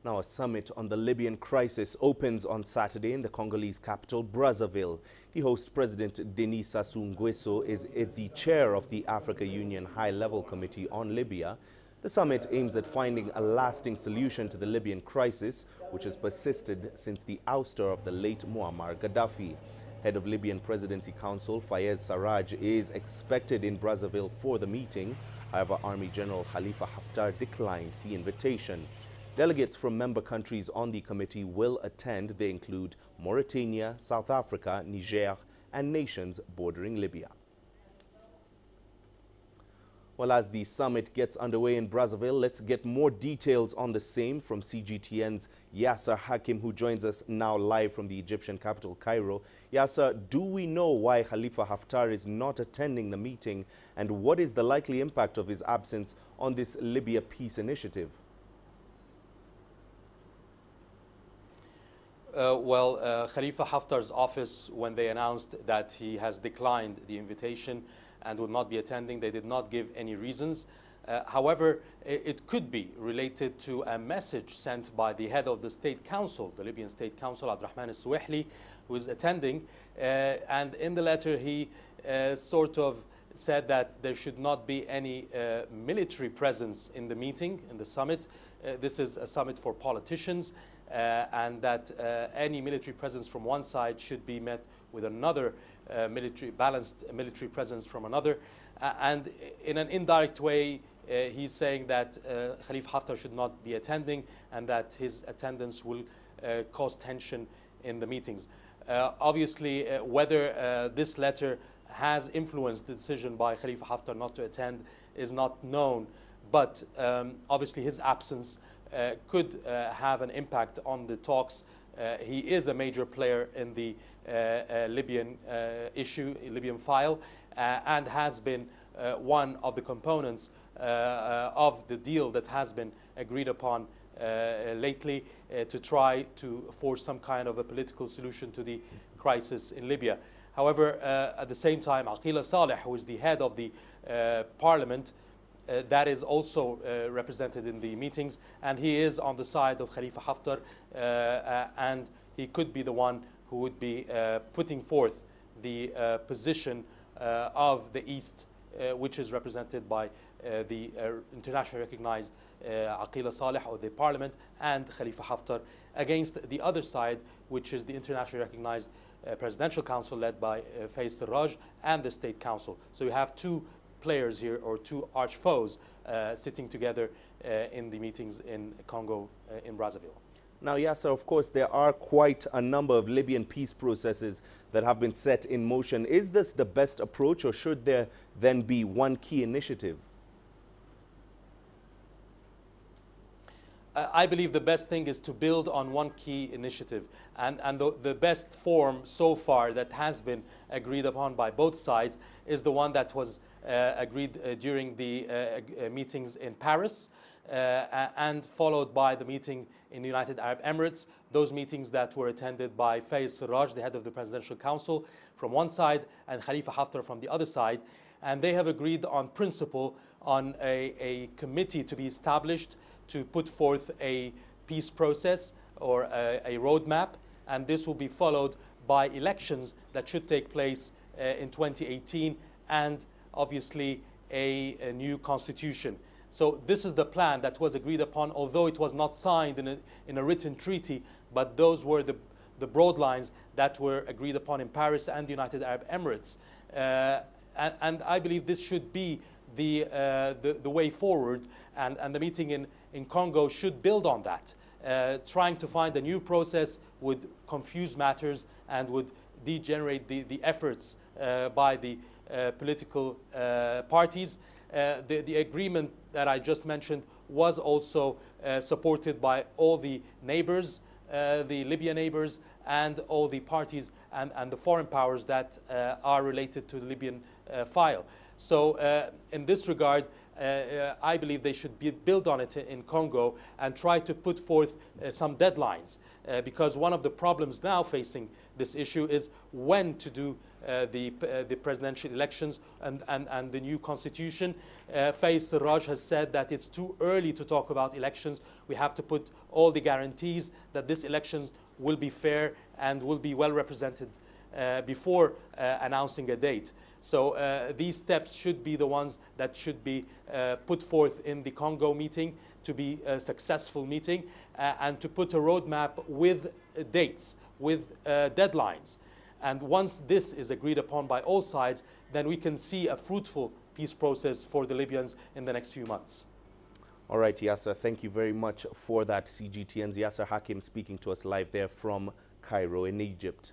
Now, a summit on the Libyan crisis opens on Saturday in the Congolese capital, Brazzaville. The host president, Denis Sassou N'Guesso, is the chair of the Africa Union High-Level Committee on Libya. The summit aims at finding a lasting solution to the Libyan crisis, which has persisted since the ouster of the late Muammar Gaddafi. Head of Libyan Presidency Council, Fayez Sarraj, is expected in Brazzaville for the meeting. However, Army General Khalifa Haftar declined the invitation. Delegates from member countries on the committee will attend. They include Mauritania, South Africa, Niger, and nations bordering Libya. Well, as the summit gets underway in Brazzaville, let's get more details on the same from CGTN's Yasser Hakim, who joins us now live from the Egyptian capital, Cairo. Yasser, do we know why Khalifa Haftar is not attending the meeting, and what is the likely impact of his absence on this Libya peace initiative? Khalifa Haftar's office, when they announced that he has declined the invitation and will not be attending, they did not give any reasons. However, it could be related to a message sent by the head of the State Council, the Libyan State Council, Abdurrahman al-Suwaihli, who is attending. And in the letter, he sort of said that there should not be any military presence in the meeting, in the summit. This is a summit for politicians. And that any military presence from one side should be met with another balanced military presence from another. And in an indirect way, he's saying that Khalifa Haftar should not be attending and that his attendance will cause tension in the meetings. Obviously, whether this letter has influenced the decision by Khalifa Haftar not to attend is not known, but obviously his absence could have an impact on the talks. He is a major player in the Libyan Libyan file, and has been one of the components of the deal that has been agreed upon lately to try to force some kind of a political solution to the crisis in Libya. However, at the same time, Aqila Saleh, who is the head of the parliament, that is also represented in the meetings, and he is on the side of Khalifa Haftar, and he could be the one who would be putting forth the position of the East, which is represented by the internationally recognized Aqila Saleh of the parliament and Khalifa Haftar, against the other side, which is the internationally recognized presidential council led by Fayez Sarraj and the State Council. So you have two players here, or two arch foes, sitting together in the meetings in Congo, in Brazzaville. Now, Yasser, of course, there are quite a number of Libyan peace processes that have been set in motion. Is this the best approach, or should there then be one key initiative? I believe the best thing is to build on one key initiative. And the best form so far that has been agreed upon by both sides is the one that was agreed during the meetings in Paris, and followed by the meeting in the United Arab Emirates. Those meetings that were attended by Fayez Sarraj, the head of the Presidential Council, from one side, and Khalifa Haftar from the other side. And they have agreed on principle on a committee to be established to put forth a peace process or a roadmap, and this will be followed by elections that should take place in 2018, and obviously a new constitution. So this is the plan that was agreed upon, although it was not signed in a written treaty, but those were the broad lines that were agreed upon in Paris and the United Arab Emirates. And I believe this should be the way forward, and the meeting in Congo should build on that. Trying to find a new process would confuse matters and would degenerate the efforts by the political parties. The agreement that I just mentioned was also supported by all the neighbors, the Libyan neighbors, and all the parties and the foreign powers that are related to the Libyan file. So in this regard, I believe they should build on it in Congo and try to put forth some deadlines, because one of the problems now facing this issue is when to do the presidential elections and the new constitution. Faiz Sarraj has said that it's too early to talk about elections. We have to put all the guarantees that this elections will be fair and will be well represented before announcing a date. So these steps should be the ones that should be put forth in the Congo meeting to be a successful meeting, and to put a roadmap with dates, with deadlines. And once this is agreed upon by all sides, then we can see a fruitful peace process for the Libyans in the next few months. All right, Yasser, thank you very much for that. CGTN's Yasser Hakim speaking to us live there from Cairo in Egypt.